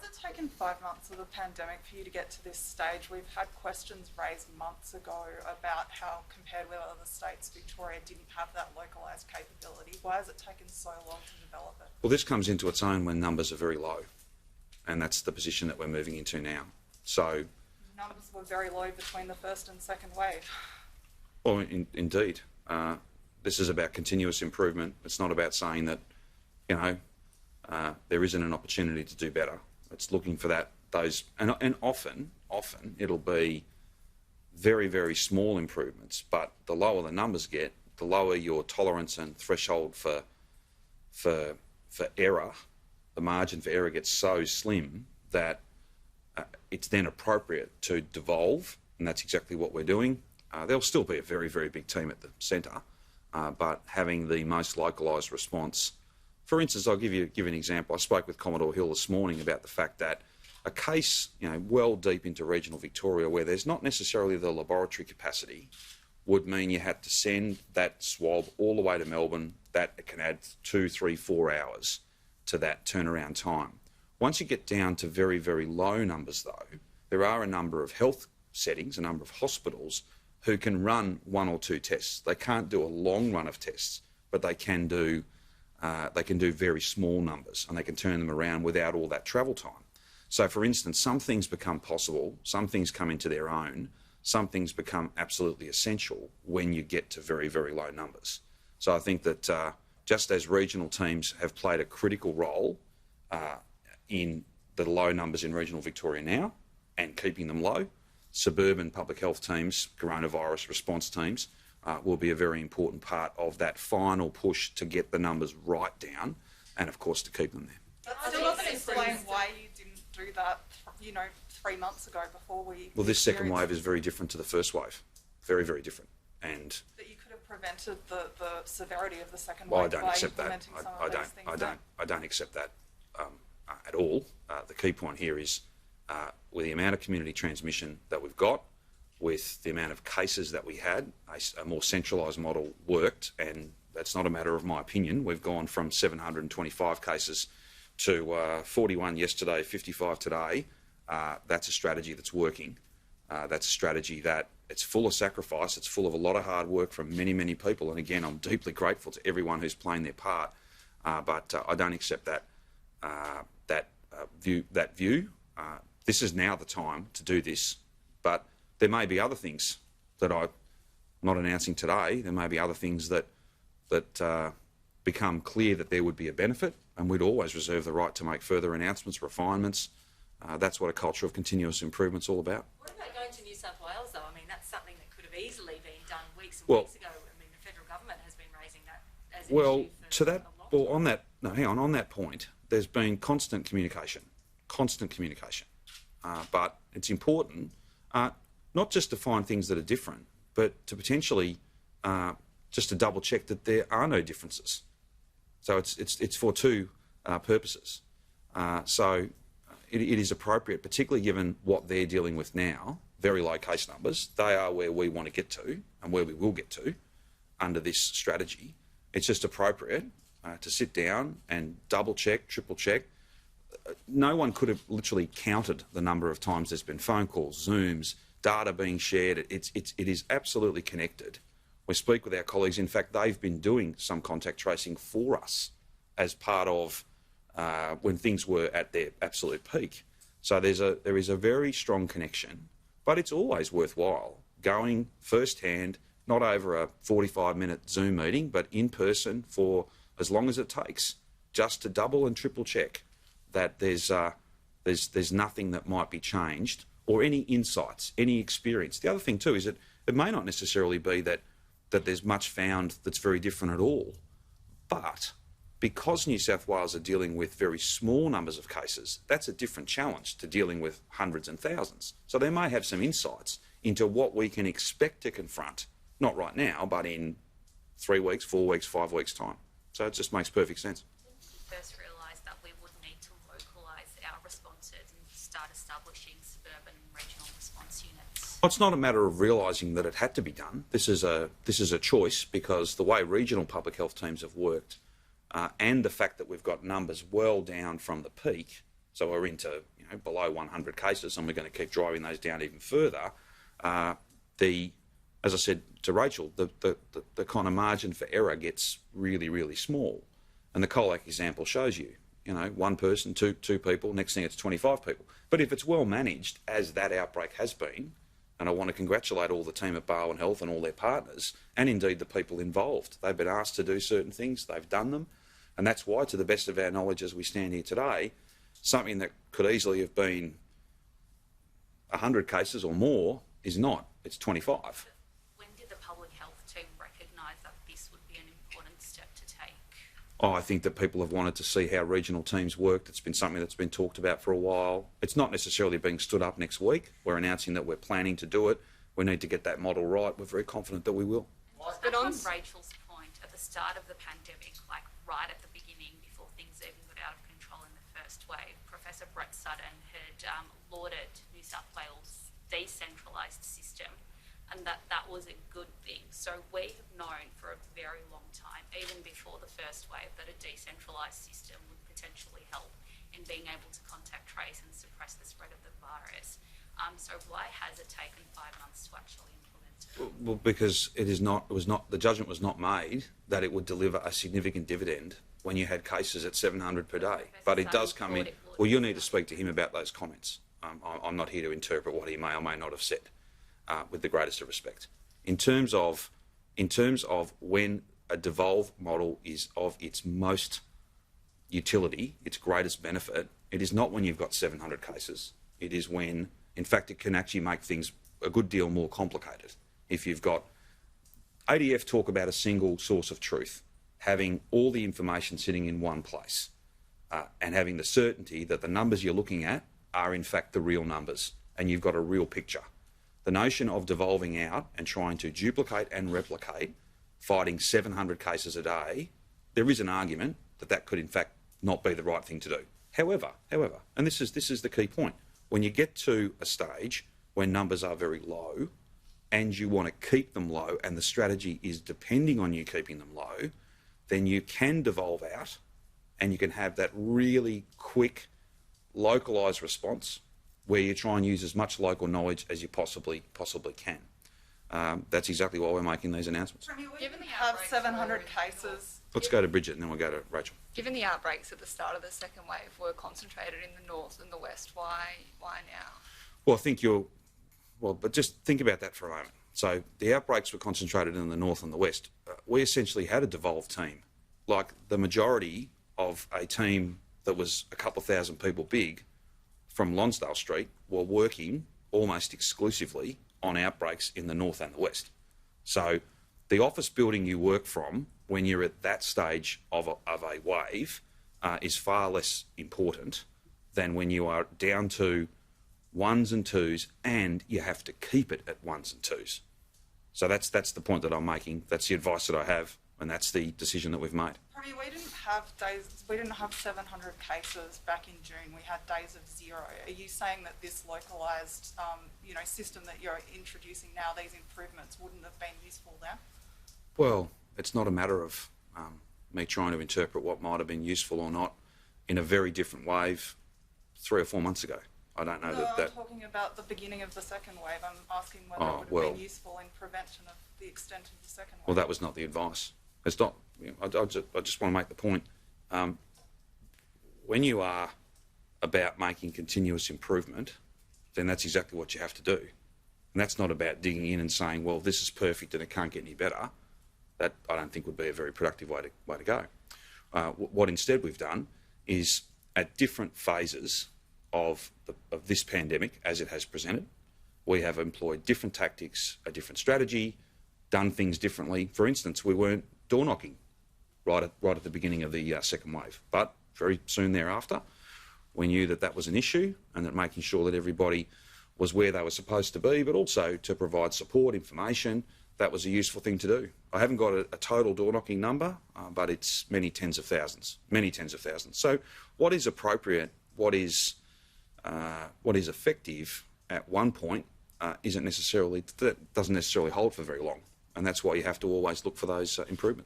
it taken 5 months of the pandemic for you to get to this stage? We've had questions raised months ago about how, compared with other states, Victoria didn't have that localised capability. Why has it taken so long to develop it? Well, this comes into its own when numbers are very low, and that's the position that we're moving into now. So numbers were very low between the first and second wave. Well, indeed. This is about continuous improvement. It's not about saying that, there isn't an opportunity to do better. It's looking for and often it'll be very, very small improvements, but the lower the numbers get, the lower your tolerance and threshold for error. The margin for error gets so slim that it's then appropriate to devolve, and that's exactly what we're doing. There'll still be a very, very big team at the centre, but having the most localised response. For instance, I'll give you an example. I spoke with Commodore Hill this morning about the fact that a case, well deep into regional Victoria where there's not necessarily the laboratory capacity would mean you had to send that swab all the way to Melbourne. That it can add 2, 3, 4 hours to that turnaround time. Once you get down to very, very low numbers, though, there are a number of health settings, a number of hospitals who can run 1 or 2 tests. They can't do a long run of tests, but they can do very small numbers, and they can turn them around without all that travel time. So, for instance, some things become possible, some things come into their own, some things become absolutely essential when you get to very, very low numbers. So I think that just as regional teams have played a critical role in the low numbers in regional Victoria now and keeping them low, suburban public health teams, coronavirus response teams, will be a very important part of that final push to get the numbers right down and, of course, to keep them there. That still doesn't explain why you didn't do that, 3 months ago before we... Well, this second wave is very different to the first wave. Very, very different. And that you could have prevented the severity of the second wave. Well, I don't accept that. I don't accept that at all. The key point here is with the amount of community transmission that we've got, with the amount of cases that we had, a more centralised model worked, and that's not a matter of my opinion. We've gone from 725 cases to 41 yesterday, 55 today. That's a strategy that's working. That's a strategy that it's full of sacrifice. It's full of a lot of hard work from many, many people. And again, I'm deeply grateful to everyone who's playing their part. But I don't accept that view. This is now the time to do this. But there may be other things that I'm not announcing today. There may be other things that become clear that there would be a benefit, and we'd always reserve the right to make further announcements, refinements. That's what a culture of continuous improvement's all about. What about going to New South Wales, though? I mean, that's something that could have easily been done weeks and weeks ago. I mean, the federal government has been raising that as an issue for a long time. On that point, there's been constant communication. But it's important not just to find things that are different, but to potentially just to double check that there are no differences. So it's for two purposes. So it is appropriate, particularly given what they're dealing with now, very low case numbers. They are where we want to get to and where we will get to under this strategy. It's just appropriate to sit down and double check, triple check. No one could have literally counted the number of times there's been phone calls, Zooms, data being shared. It is absolutely connected. We speak with our colleagues. In fact, they've been doing some contact tracing for us as part of when things were at their absolute peak. So there is a very strong connection, but it's always worthwhile going firsthand, not over a 45-minute Zoom meeting, but in person for as long as it takes, just to double and triple check that there's nothing that might be changed or any insights, any experience. The other thing too is that it may not necessarily be that there's much found that's very different at all, but because New South Wales are dealing with very small numbers of cases, that's a different challenge to dealing with hundreds and thousands. So they may have some insights into what we can expect to confront, not right now, but in 3 weeks, 4 weeks, 5 weeks' time. So it just makes perfect sense. When did you first realise that we would need to localise our responses and start establishing suburban and regional response units? Well, it's not a matter of realising that it had to be done. This is a choice because the way regional public health teams have worked and the fact that we've got numbers well down from the peak so we're into below 100 cases, and we're going to keep driving those down even further. As I said to Rachel, the kind of margin for error gets really, really small. And the Colac example shows you, one person, two people, next thing it's 25 people. But if it's well managed, as that outbreak has been, and I want to congratulate all the team at Barwon Health and all their partners, and indeed the people involved. They've been asked to do certain things, they've done them, and that's why, to the best of our knowledge as we stand here today, something that could easily have been 100 cases or more is not. It's 25. When did the public health team recognise that this would be an important step to take? Oh, I think that people have wanted to see how regional teams worked. It's been something that's been talked about for a while. It's not necessarily being stood up next week. We're announcing that we're planning to do it. We need to get that model right. We're very confident that we will. But on Rachel's point, at the start of the pandemic, like right at the beginning, before things even got out of control in the first wave, Professor Brett Sutton had lauded New South Wales' decentralised system, and that was a good thing. So we have known for a very long time, even before the first wave, that a decentralised system would potentially help in being able to contact trace and suppress the spread of the virus. So why has it taken 5 months to actually implement it? Well, because the judgment was not made that it would deliver a significant dividend when you had cases at 700 per day. But it does come in. Well, you'll need to speak to him about those comments. I'm not here to interpret what he may or may not have said, with the greatest of respect. In terms of when a devolved model is of its most utility, its greatest benefit, it is not when you've got 700 cases. It is when, in fact, it can actually make things a good deal more complicated. If you've got ADF talk about a single source of truth, having all the information sitting in one place, and having the certainty that the numbers you're looking at are in fact the real numbers, and you've got a real picture. The notion of devolving out and trying to duplicate and replicate, fighting 700 cases a day, there is an argument that that could in fact not be the right thing to do. However, and this is the key point, when you get to a stage where numbers are very low and you want to keep them low and the strategy is depending on you keeping them low, then you can devolve out and you can have that really quick, localised response where you try and use as much local knowledge as you possibly can. That's exactly why we're making these announcements. Given we have 700 cases. Let's go to Bridget and then we'll go to Rachel. Given the outbreaks at the start of the second wave were concentrated in the north and the west, why now? Well, but just think about that for a moment. So the outbreaks were concentrated in the north and the west. We essentially had a devolved team. Like the majority of a team that was a couple of thousand people big from Lonsdale Street were working almost exclusively on outbreaks in the north and the west. So the office building you work from when you're at that stage of a wave is far less important than when you are down to ones and twos and you have to keep it at ones and twos. So that's the point that I'm making. That's the advice that I have, and that's the decision that we've made. We didn't have 700 cases back in June. We had days of 0. Are you saying that this localised, system that you're introducing now, these improvements, wouldn't have been useful then? Well, it's not a matter of me trying to interpret what might have been useful or not in a very different wave 3 or 4 months ago. I don't know that. I'm talking about the beginning of the second wave. I'm asking whether it would have been useful in prevention of the extent of the second wave. Well, that was not the advice. It's not. I just want to make the point. When you are about making continuous improvement, then that's exactly what you have to do. And that's not about digging in and saying, well, this is perfect and it can't get any better. That I don't think would be a very productive way to go. What instead we've done is at different phases of this pandemic as it has presented, we have employed different tactics, a different strategy, done things differently. For instance, we weren't door knocking right at the beginning of the second wave, but very soon thereafter, we knew that was an issue and that making sure that everybody was where they were supposed to be, but also to provide support, information, that was a useful thing to do. I haven't got a total door knocking number, but it's many tens of thousands. So what is appropriate, what is effective at one point doesn't necessarily hold for very long. And that's why you have to always look for those improvements.